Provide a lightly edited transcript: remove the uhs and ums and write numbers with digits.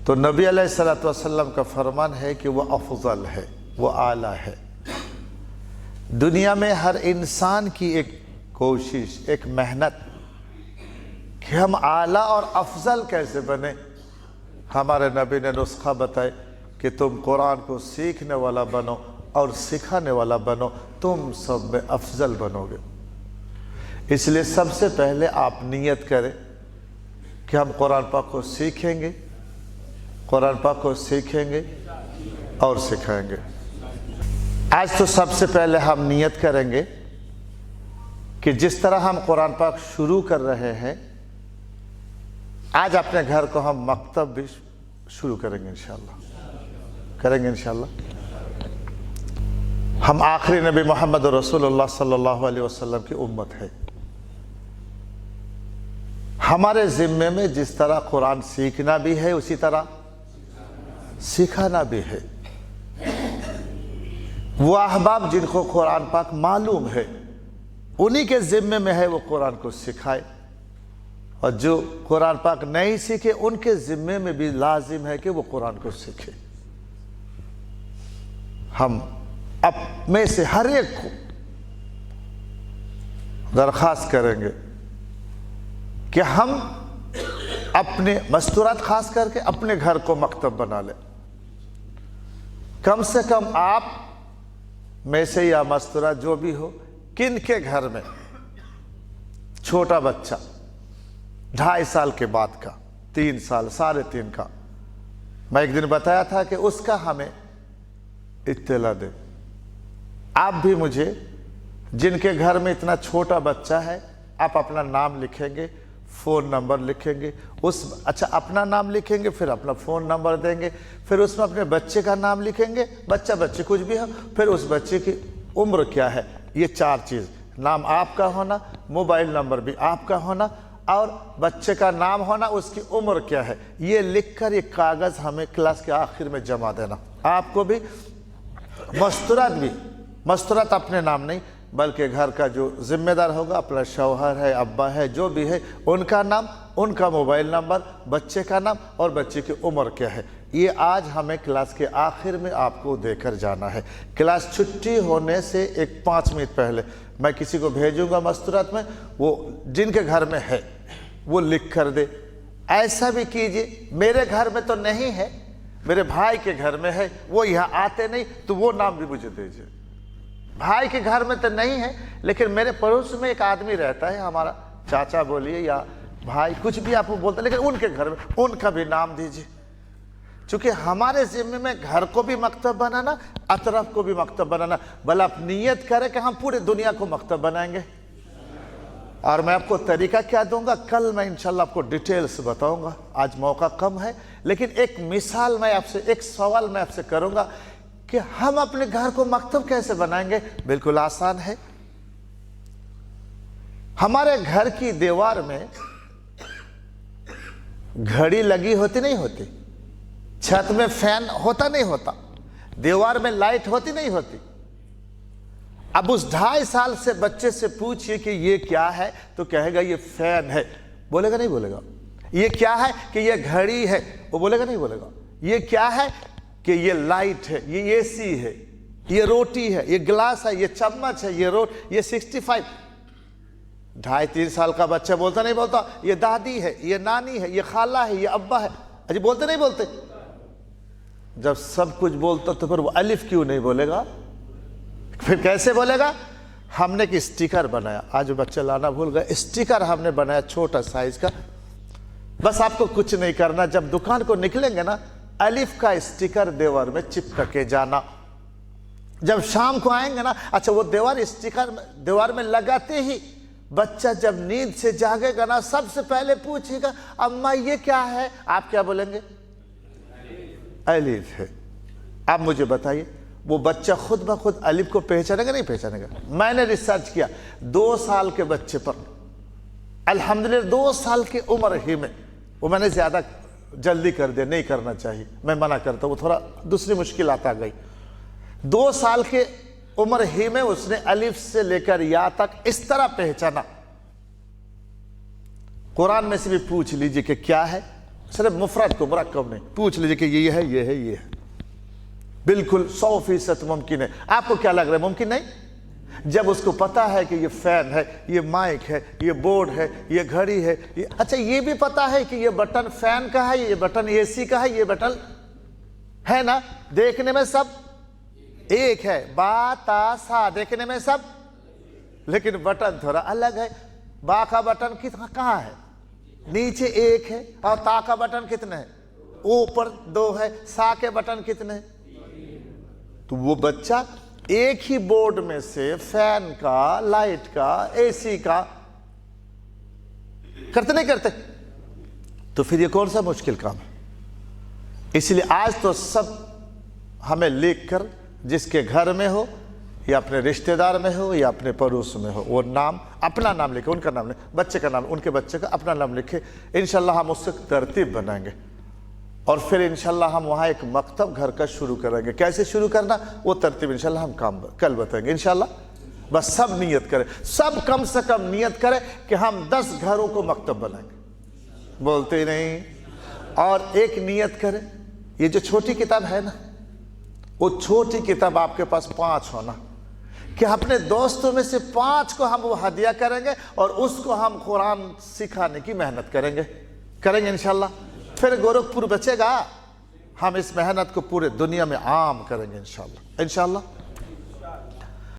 تو نبی علیہ الصلوۃ والسلام کا فرمان ہے کہ وہ افضل ہے، وہ اعلیٰ ہے۔ دنیا میں ہر انسان کی ایک کوشش، ایک محنت کہ ہم اعلیٰ اور افضل کیسے بنیں۔ ہمارے نبی نے نسخہ بتائے کہ تم قرآن کو سیکھنے والا بنو اور سکھانے والا بنو، تم سب میں افضل بنو گے۔ اس لیے سب سے پہلے آپ نیت کریں کہ ہم قرآن پاک کو سیکھیں گے، قرآن پاک کو سیکھیں گے اور سکھائیں گے۔ آج تو سب سے پہلے ہم نیت کریں گے کہ جس طرح ہم قرآن پاک شروع کر رہے ہیں، آج اپنے گھر کو ہم مکتب بھی شروع کریں گے انشاءاللہ، کریں گے انشاءاللہ۔ ہم آخری نبی محمد رسول اللہ صلی اللہ علیہ وسلم کی امت ہے۔ ہمارے ذمے میں جس طرح قرآن سیکھنا بھی ہے، اسی طرح سکھانا بھی ہے۔ وہ احباب جن کو قرآن پاک معلوم ہے، انہی کے ذمے میں ہے وہ قرآن کو سکھائے، اور جو قرآن پاک نہیں سیکھے ان کے ذمے میں بھی لازم ہے کہ وہ قرآن کو سیکھے۔ ہم اب میں سے ہر ایک کو درخواست کریں گے کہ ہم اپنے مستورات خاص کر کے اپنے گھر کو مکتب بنا لیں۔ کم سے کم آپ میں سے یا مستورات جو بھی ہو، کن کے گھر میں چھوٹا بچہ 2.5 سال کے بعد کا، 3 سال، 3.5 کا، میں ایک دن بتایا تھا کہ اس کا ہمیں اطلاع دیں۔ آپ بھی مجھے، جن کے گھر میں اتنا چھوٹا بچہ ہے، آپ اپنا نام لکھیں گے، فون نمبر لکھیں گے، اچھا اپنا نام لکھیں گے، پھر اپنا فون نمبر دیں گے، پھر اس میں اپنے بچے کا نام لکھیں گے، بچے کچھ بھی ہو، پھر اس بچے کی عمر کیا ہے، یہ 4 چیز، نام آپ کا ہونا، موبائل نمبر بھی آپ کا ہونا، اور بچے کا نام ہونا، اس کی عمر کیا ہے، یہ لکھ کر یہ کاغذ ہمیں کلاس کے آخر میں جمع دینا۔ آپ کو بھی، مستورات اپنے نام نہیں بلکہ گھر کا جو ذمہ دار ہوگا، اپنا شوہر ہے، ابا ہے، جو بھی ہے، ان کا نام، ان کا موبائل نمبر، بچے کا نام اور بچے کی عمر کیا ہے، یہ آج ہمیں کلاس کے آخر میں آپ کو دے کر جانا ہے۔ کلاس چھٹی ہونے سے 5 منٹ پہلے میں کسی کو بھیجوں گا مستورات میں، وہ جن کے گھر میں ہے وہ لکھ کر دے۔ ایسا بھی کیجئے، میرے گھر میں تو نہیں ہے، میرے بھائی کے گھر میں ہے، وہ یہاں آتے نہیں، تو وہ نام بھی مجھے دیجئے۔ بھائی کے گھر میں تو نہیں ہے لیکن میرے پڑوس میں ایک آدمی رہتا ہے، ہمارا چاچا بولیے یا بھائی، کچھ بھی آپ کو بولتے ہیں، لیکن ان کے گھر میں ان کا بھی نام دیجئے۔ چونکہ ہمارے ذمہ میں گھر کو بھی مکتب بنانا، اطراف کو بھی مکتب بنانا، بھلا آپ نیت کریں کہ ہم پورے دنیا کو مکتب بنائیں گے۔ اور میں آپ کو طریقہ کیا دوں گا، کل میں انشاءاللہ آپ کو ڈیٹیلز بتاؤں گا، آج موقع کم ہے، لیکن ایک مثال میں آپ سے، ایک سوال میں آپ سے کروں گا کہ ہم اپنے گھر کو مکتب کیسے بنائیں گے۔ بالکل آسان ہے۔ ہمارے گھر کی دیوار میں گھڑی لگی ہوتی نہیں ہوتی، چھت میں فین ہوتا نہیں ہوتا، دیوار میں لائٹ ہوتی نہیں ہوتی۔ اب اس 2.5 سال سے بچے سے پوچھئے کہ یہ کیا ہے، تو کہے گا یہ فین ہے، بولے گا نہیں بولے گا؟ یہ کیا ہے کہ یہ گھڑی ہے، وہ بولے گا نہیں بولے گا؟ یہ کیا ہے کہ یہ لائٹ ہے، یہ اے سی ہے، یہ روٹی ہے، یہ گلاس ہے، یہ چمچ ہے، یہ یہ 65۔ 2.5-3 سال کا بچہ بولتا نہیں بولتا؟ یہ دادی ہے، یہ نانی ہے، یہ خالہ ہے، یہ ابا ہے، اجی بولتے نہیں بولتے؟ جب سب کچھ بولتا تو پھر وہ الف کیوں نہیں بولے گا؟ پھر کیسے بولے گا؟ ہم نے ایک سٹیکر بنایا، آج بچہ لانا بھول گیا، سٹیکر ہم نے بنایا چھوٹا سائز کا۔ بس آپ کو کچھ نہیں کرنا، جب دکان کو نکلیں گے نا، الف کا سٹیکر دیوار میں چپک کے جانا۔ جب شام کو آئیں گے نا، اچھا وہ سٹیکر دیوار میں لگاتے ہی بچہ جب نیند سے جاگے گا نا، سب سے پہلے پوچھے گا اماں یہ کیا ہے؟ آپ کیا بولیں گے؟ الف ہے۔ اب مجھے بتائیے، وہ بچہ خود بخود الف کو پہچانے گا نہیں پہچانے گا؟ میں نے ریسرچ کیا 2 سال کے بچے پر، الحمدللہ 2 سال کی عمر ہی میں، وہ میں نے زیادہ جلدی کر دیا، نہیں کرنا چاہیے، میں منع کرتا ہوں، وہ تھوڑا دوسری مشکلات آ گئی۔ 2 سال کے عمر ہی میں اس نے الف سے لے کر یا تک اس طرح پہچانا۔ قرآن میں سے بھی پوچھ لیجئے کہ کیا ہے، صرف مفرد کو مرکب نہیں. پوچھ لیجئے کہ یہ ہے یہ ہے یہ ہے. بالکل 100% ممکن ہے. آپ کو کیا لگ رہا ہے ممکن نہیں؟ جب اس کو پتا ہے کہ یہ فین ہے، یہ مائک ہے، یہ بورڈ ہے، یہ گھڑی ہے، اچھا یہ بھی پتا ہے کہ یہ بٹن فین کا ہے، یہ بٹن اے سی کا ہے، یہ بٹن ہے نا، دیکھنے میں سب ایک ہے، با تا سا دیکھنے میں سب، لیکن بٹن تھوڑا الگ ہے. با کا بٹن کہاں ہے؟ نیچے ایک ہے. اور تا کا بٹن کتنے ہے؟ اوپر 2 ہے. سا کے بٹن کتنے ہیں؟ تو وہ بچہ ایک ہی بورڈ میں سے فین کا، لائٹ کا، اے سی کا کرتے نہیں کرتے؟ تو پھر یہ کون سا مشکل کام ہے؟ اس لیے آج تو سب ہمیں لکھ کر، جس کے گھر میں ہو یا اپنے رشتہ دار میں ہو یا اپنے پڑوس میں ہو، وہ نام، اپنا نام لکھے، ان کا نام نہیں، بچے کا نام، ان کے بچے کا اپنا نام لکھے. انشاءاللہ ہم اس سے ترتیب بنائیں گے اور پھر انشاءاللہ ہم وہاں ایک مکتب گھر کا شروع کریں گے. کیسے شروع کرنا وہ ترتیب انشاءاللہ ہم کل بتائیں گے انشاءاللہ. بس سب نیت کریں، سب کم سے کم نیت کریں کہ ہم 10 گھروں کو مکتب بنائیں گے. بولتے نہیں. اور ایک نیت کریں، یہ جو چھوٹی کتاب ہے نا، وہ چھوٹی کتاب آپ کے پاس 5 ہونا، کہ اپنے دوستوں میں سے 5 کو ہم وہ ہدیہ کریں گے اور اس کو ہم قرآن سکھانے کی محنت کریں گے انشاءاللہ. پھر گورکھپور بچے گا. ہم اس محنت کو پورے دنیا میں عام کریں گے انشاءاللہ.